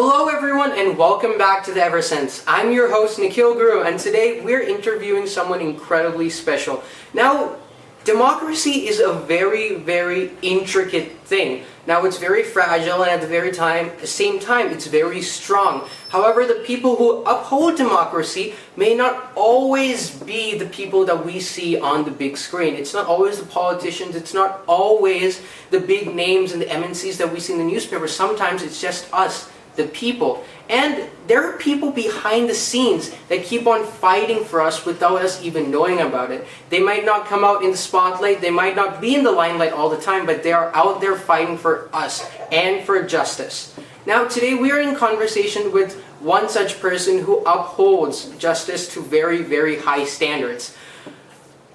Hello everyone and welcome back to the Eversense. I'm your host Nikhil Guru and today we're interviewing someone incredibly special. Now, democracy is a very intricate thing. Now it's very fragile and at the same time it's very strong. However, the people who uphold democracy may not always be the people that we see on the big screen. It's not always the politicians, it's not always the big names and the MNCs that we see in the newspaper. Sometimes it's just us, the people. And there are people behind the scenes that keep on fighting for us without us even knowing about it. They might not come out in the spotlight, they might not be in the limelight all the time, but they are out there fighting for us and for justice. Now today we are in conversation with one such person who upholds justice to very high standards.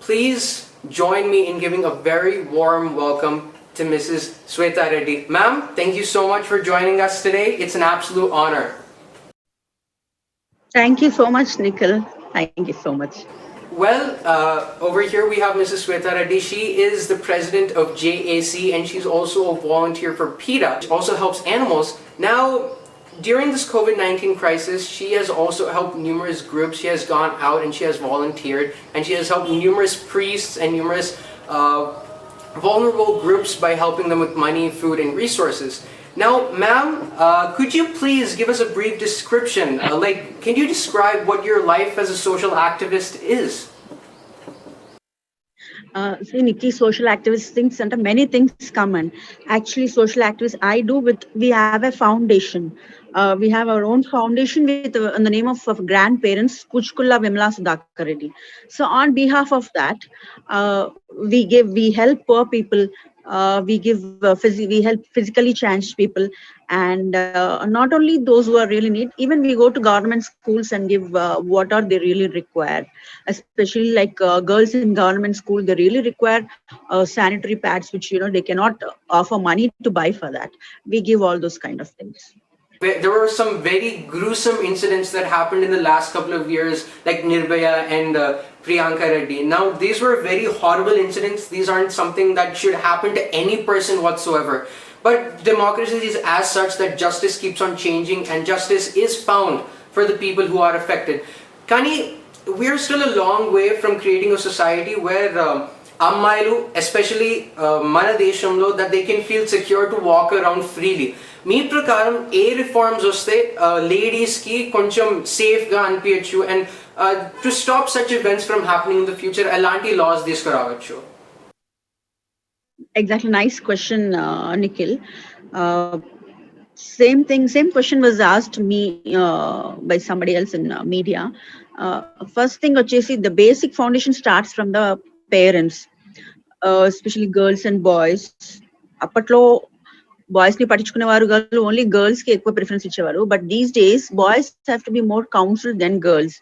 Please join me in giving a very warm welcome to Mrs. Swetha Reddy. Ma'am, thank you so much for joining us today. It's an absolute honor. Thank you so much, Nikhil. Thank you so much. Well, over here we have Mrs. Swetha Reddy. She is the president of JAC and she's also a volunteer for PETA. She also helps animals. Now, during this COVID-19 crisis, she has also helped numerous groups. She has gone out and she has volunteered and she has helped numerous priests and numerous vulnerable groups by helping them with money, food, and resources. Now, ma'am, could you please give us a brief description? Can you describe what your life as a social activist is? See, Nikki, social activist things and many things common. Actually, social activists we have a foundation. We have our own foundation with in the name of grandparents, Kuchkulla Vimla Sudhakar Reddy. So on behalf of that, we help poor people. We help physically challenged people, and not only those who are really need. Even we go to government schools and give what are they really require, especially like girls in government school. They really require sanitary pads, which they cannot offer money to buy for that. We give all those kind of things. There were some very gruesome incidents that happened in the last couple of years, like Nirbhaya and Priyanka Reddy. Now, these were very horrible incidents. These aren't something that should happen to any person whatsoever. But democracy is as such that justice keeps on changing and justice is found for the people who are affected. Kani, we're still a long way from creating a society where Ammailu, especially Mana Deshamlo, that they can feel secure to walk around freely. మీ ప్రకారం ఏ reforms వస్తే లేడీస్కి కొంచెం సేఫ్గా అనిపించచ్చు and to stop such events from happening in the future ఎలాంటి loss తీసుకురావచ్చు? Exactly, nice question, Nikhil. Same question was asked me by somebody else in media. First thing, the basic foundation starts from the parents, especially girls and boys. Apatlo boys ni పట్టించుకునేవారు కాదు, only girls కి ఎక్కువ preference ఇచ్చేవారు. But these days boys have to be more counselled than girls.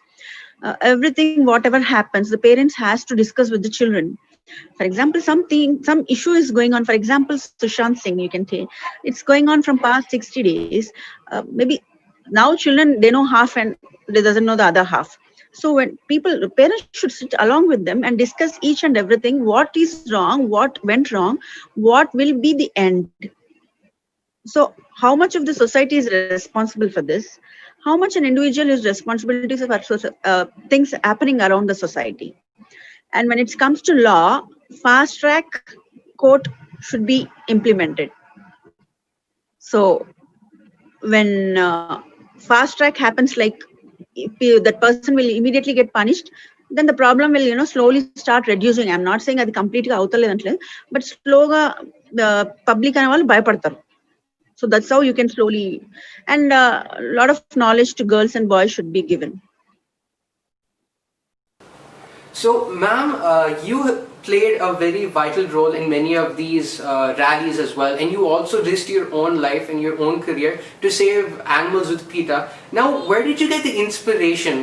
Everything whatever happens, the parents has to discuss with the children. For example, some issue is going on. For example, Sushant Singh, you can say it's going on from past 60 days. Maybe now children, they know half and they doesn't know the other half. So when parents should sit along with them and discuss each and everything, what is wrong, what went wrong, what will be the end. So how much of the society is responsible for this? How much an individual is responsibility for things happening around the society? And when it comes to law, fast track court should be implemented. So when fast track happens, like if that person will immediately get punished, then the problem will slowly start reducing. I'm not saying that completely avutaledantle, but slowly the public and all bhayapadtaru. So that's how you can slowly, and a lot of knowledge to girls and boys should be given. So, ma'am, you played a very vital role in many of these rallies as well, and you also risked your own life and your own career to save animals with PETA. Now, where did you get the inspiration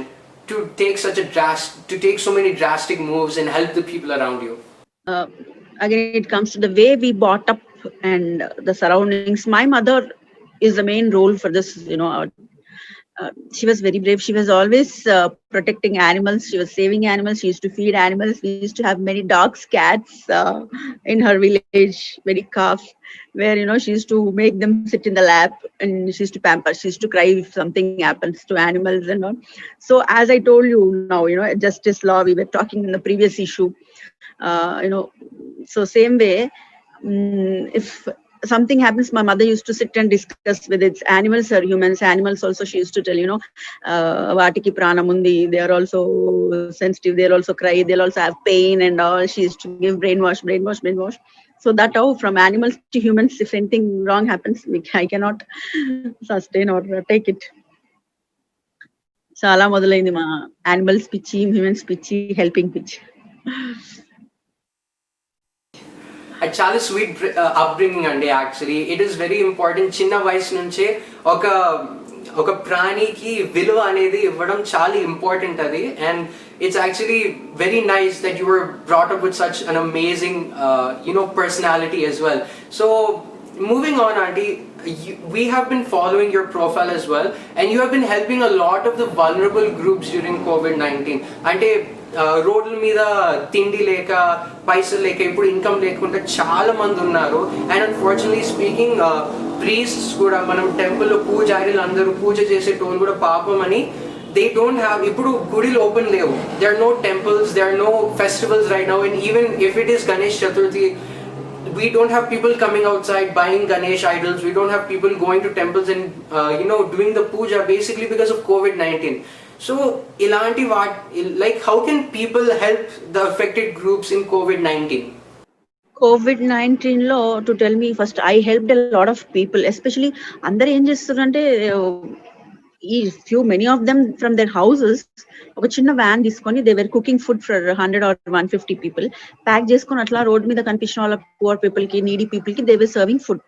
to take so many drastic moves and help the people around you? Again, it comes to the way we brought up and the surroundings. My mother is the main role for this, She was very brave. She was always protecting animals. She was saving animals. She used to feed animals. We used to have many dogs, cats in her village, many calves, where she used to make them sit in the lap and she used to pamper. She used to cry if something happens to animals and all. So as I told you now, justice law. We were talking in the previous issue. So same way. If something happens, my mother used to sit and discuss with its animals or humans. Animals also, she used to tell, Vatiki pranamundi, they are also sensitive, they'll also cry, they'll also have pain and all. She used to give brainwash. So that how from animals to humans, if anything wrong happens, I cannot sustain or take it. చాలా మొదలైంది మా animals పిచ్చి, humans పిచ్చి, helping పిచ్చి. అది చాలా sweet upbringing అండి. Actually it is very important. చిన్న వయసు నుంచే ఒక ప్రాణికి విలువ అనేది ఇవ్వడం చాలా ఇంపార్టెంట్ అది. And it's actually very nice that you were brought up with such an amazing personality as well. So moving on, auntie, we have been following your profile as well, and you have been helping a lot of the vulnerable groups during COVID-19. అంటే రోడ్ల మీద తిండి లేక, పైసలు లేక, ఇప్పుడు income లేకుండా చాలా మంది ఉన్నారు. అండ్ అన్ఫార్చునేట్లీ స్పీకింగ్, ప్రీస్ట్స్ కూడా, మనం టెంపుల్లో పూజారులు అందరూ పూజ చేసేటోళ్ళు కూడా పాపం అని they don't have, ఇప్పుడు గుడిలు ఓపెన్ లేవు. there are no temples, there are no festivals right now, and even if it is Ganesh Chaturthi, we don't have people coming outside buying Ganesh idols. We don't have people going to temples and doing the puja, basically because of COVID-19. So ilanti like how can people help the affected groups in COVID-19? COVID-19 లో to tell me first I helped a lot of people. Especially అందరు ఏం చేస్తారంటే ఈ many of them from their houses ఒక చిన్న van తీసుకొని they were cooking food for 100 or 150 people, pack చేసుకొని అట్లా రోడ్ మీద కనిపించిన వాళ్ళ పువర్ పీపుల్ కి, నీడీ పీపుల్ కి they were serving food.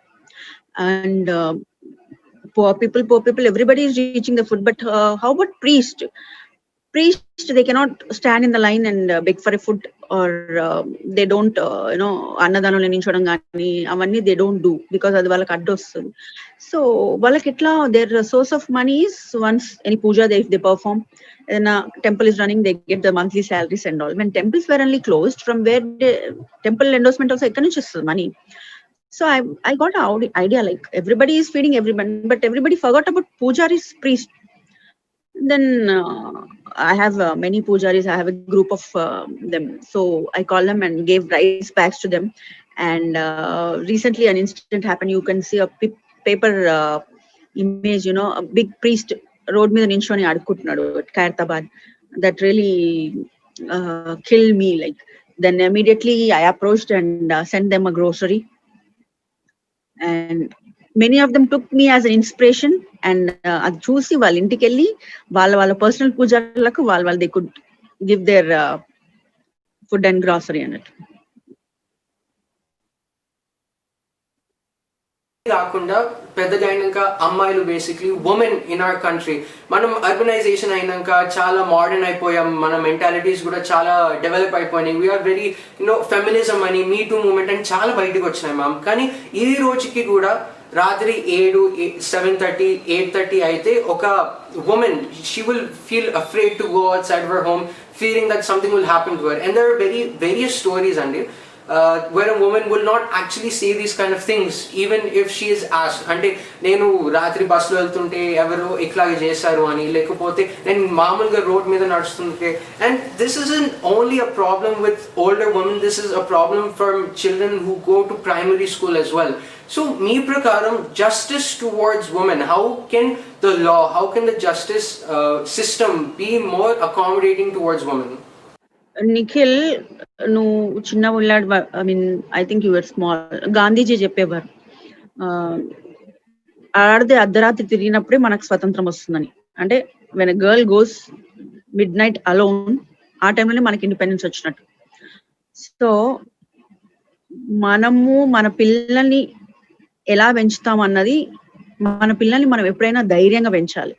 And poor people, everybody is reaching the food. But how about priest? They cannot stand in the line and beg for a food, or they don't అన్నదానం నించడం కానీ అవన్నీ they don't do because అది వాళ్ళకి అడ్డు వస్తుంది. So వాళ్ళకి ఎట్లా their source of money is once any puja if they perform, then temple is running, they get the monthly salaries and all. When temples were only closed, from where the temple endorsement also ఎక్కడి నుంచి వస్తుంది money? So I got an idea, like everybody is feeding everyone, but everybody forgot about pujaris, priest. Then I have many pujaris. I have a group of them. So I call them and gave rice packs to them. And recently an incident happened. You can see a paper image, a big priest road మీద నించొని అడుక్కుంటున్నాడు at Khairtabad. That really killed me. Like, then immediately I approached and sent them a grocery. And many of them took me as an inspiration, and అది చూసి వాళ్ళ ఇంటికి వెళ్ళి వాళ్ళ personal పూజలకు వాళ్ళు they could give their food and grocery అన్నట్టు. కాకుండా పెద్దగా అయినాక అమ్మాయిలు, basically women in our country, మనం అర్బనైజేషన్ అయినాక చాలా మోడర్న్ అయిపోయాం, మన మెంటాలిటీస్ కూడా చాలా డెవలప్ అయిపోయినాయి. వీఆర్ వెరీ ఫెమినిజం అని, మీ టూ మూమెంట్ అని చాలా బయటకు వచ్చినాయి మ్యామ్. కానీ ఈ రోజుకి కూడా రాత్రి 7:30, 8:30 అయితే ఒక woman, she will feel afraid to go outside her home, feeling that something will happen to her. And there are various stories అండి where a woman will not actually say these kind of things even if she is asked. అంటే నేను రాత్రి బస్సులో వెళ్తుంటే ఎవరో ఇట్లాగే చేశారు అని, లేకపోతే నేను మామూలుగా రోడ్ మీద నడుస్తుంటే. And this isn't only a problem with older women, this is a problem for children who go to primary school as well. So మీ ప్రకారం justice towards women, how can the law, how can the justice system be more accommodating towards women? Nikhil, నువ్వు చిన్న ఉన్నాడు, I mean I think your small. Gandhiji చెప్పేవారు, ఆడదే అర్ధరాత్రి తిరిగినప్పుడే మనకు స్వతంత్రం వస్తుందని. అంటే when a girl goes mid night alone, ఆ టైంలోనే మనకి ఇండిపెండెన్స్ వచ్చినట్టు. సో మనము మన పిల్లల్ని ఎలా పెంచుతాం అన్నది, మన పిల్లల్ని మనం ఎప్పుడైనా ధైర్యంగా పెంచాలి.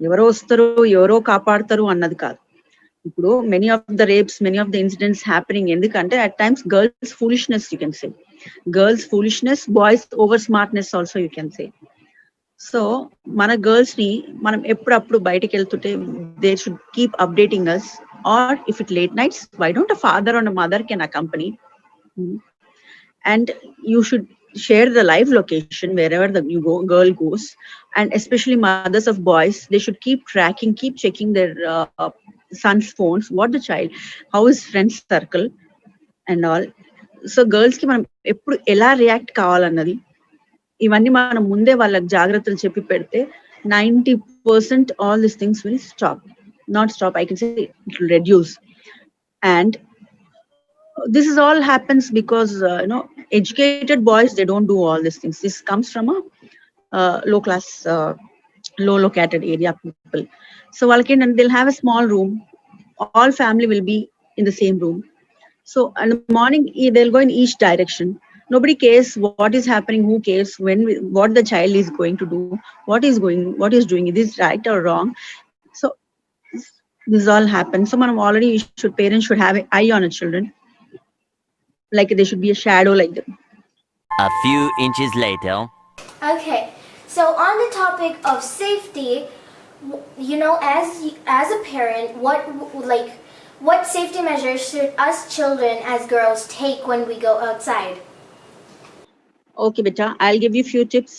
ఎవరో వస్తారు, ఎవరో కాపాడతారు అన్నది కాదు. ఇప్పుడు many of the rapes, many of the incidents happening ఎందుకంటే at times girls foolishness, you can say girls foolishness, boys over smartness also you can say. So మన గర్ల్స్ని మనం ఎప్పుడప్పుడు బయటికి వెళ్తుంటే they should keep updating us, or if it late nights why don't a father or a mother can accompany, and you should share the live location wherever the girl goes, and especially mothers of boys, they should keep tracking, keep checking their son's phones, what the child, how his friends circle and all. So girls కి మనం ఎప్పుడు ఎలా react కావాలన్నది ఇవన్నీ మనం ముందే వాళ్ళకి జాగ్రత్తలు చెప్పి పెడితే 90% all this things will stop, not stop, I can say it will reduce. And this is all happens because educated boys, they don't do all these things. This comes from a low class, low located area people. So and they'll have a small room, all family will be in the same room. So in the morning they'll go in each direction, nobody cares what is happening, who cares what the child is going to do, what is doing, is this right or wrong. So this all happens. So manam already parents should have an eye on the children, like there should be a shadow like them. A few inches later. Okay, so on the topic of safety, as a parent, what safety measures should us children as girls take when we go outside? Okay, beta, I'll give you few tips.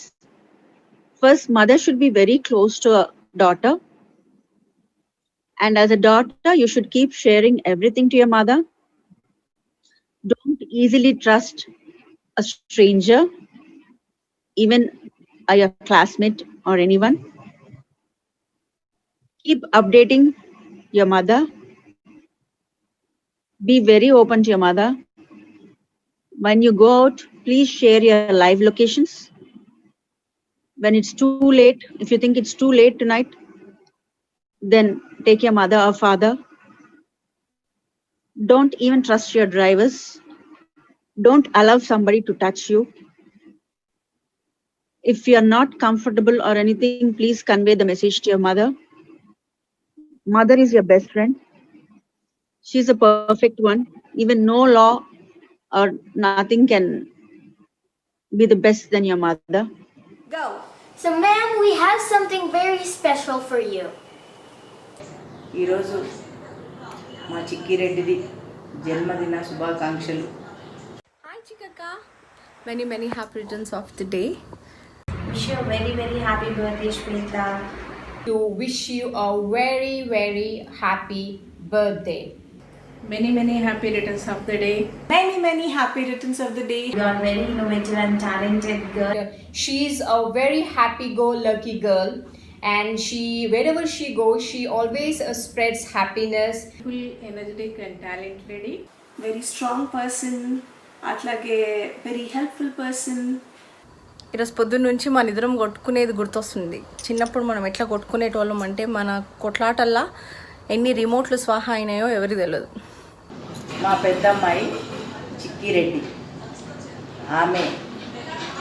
First, mother should be very close to a daughter, and as a daughter you should keep sharing everything to your mother. Don't easily trust a stranger, even your classmate or anyone. Keep updating your mother. Be very open to your mother. When you go out, please share your live locations. When it's too late, if you think it's too late tonight, then take your mother or father. Don't even trust your drivers. Don't allow somebody to touch you. If you are not comfortable or anything, please convey the message to your mother. Mother is your best friend. She's a perfect one. Even no law or nothing can be the best than your mother. Go. So ma'am, we have something very special for you. ఈరోజు మా చిక్కిరెడ్డిది జన్మదిన శుభాకాంక్షలు. Hi Chikaka, many happy returns of the day. Wish you a very happy birthday, Swetha. To wish you a very happy birthday. Many happy returns of the day. Many happy returns of the day. You are very innovative and talented girl. She's a very happy-go-lucky girl, and wherever she goes, she always spreads happiness. Full energetic and talent lady. Very strong person. అట్లాగే very helpful person. ఈరోజు పొద్దున్న నుంచి మన ఇద్దరం కొట్టుకునేది గుర్తొస్తుంది. చిన్నప్పుడు మనం ఎట్లా కొట్టుకునేటోళ్ళం అంటే మన కొట్లాటల్లా ఎన్ని రిమోట్లు స్వాహా అయినాయో ఎవరికి తెలియదు. మా పెద్దమ్మాయి చిక్కిరెడ్డి, ఆమె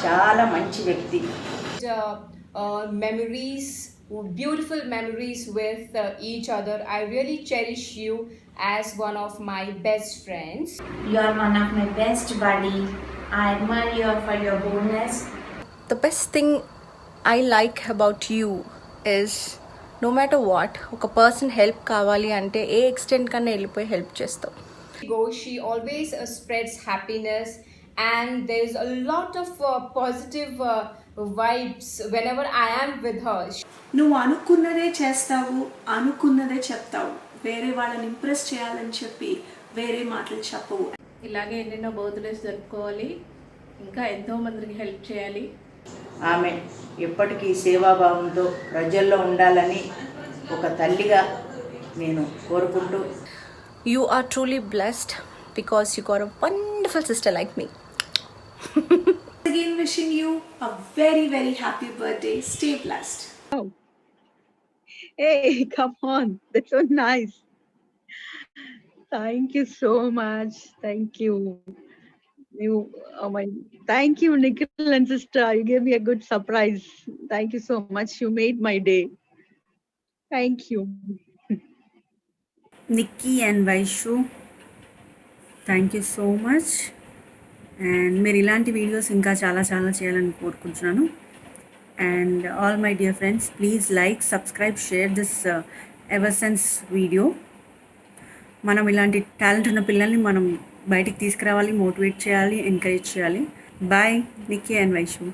చాలా మంచి వ్యక్తి. Memories, beautiful memories with each other. I really cherish you as one of my best friends. You are one of my best buddy. I admire you for your boldness. The best thing I like about you is no matter what, ఒక person help కావాలి అంటే ఏ extent కన్నా వెళ్ళిపోయి help చేస్తావు. She always spreads happiness, and there's a lot of positive vibes whenever I am with her. నువ్వు అనుకున్నదే చేస్తావు, అనుకున్నదే చెప్తావు. వేరే వాళ్ళని ఇంప్రెస్ చేయాలని చెప్పి వేరే మాటలు చెప్పవు. ఇలాగే ఎన్నెన్నో బర్త్డేస్ జరుపుకోవాలి, ఇంకా ఎంతో మందికి హెల్ప్ చేయాలి. ఆమె ఎప్పటికీ సేవాభావంతో ప్రజల్లో ఉండాలని ఒక తల్లిగా నేను కోరుకుంటూ, You are truly blessed because you got a wonderful sister like me. Again, wishing you a very happy birthday. Stay blessed. Oh. Hey, come on. That's so nice. Thank you so much. Thank you. Thank you, Nikhil and sister. You gave me a good surprise. Thank you so much. You made my day. Thank you. Nikki and Vaishu, thank you so much. And మీరు ఇలాంటి videos ఇంకా చాలా చేయాలని కోరుకుంటున్నాను. And all my dear friends, please like, subscribe, share this Eversense video. మనం ఇలాంటి talent ఉన్న పిల్లల్ని మనం బయటికి తీసుకురావాలి, మోటివేట్ చేయాలి, ఎంకరేజ్ చేయాలి. Bye, Nikki and Vaishu.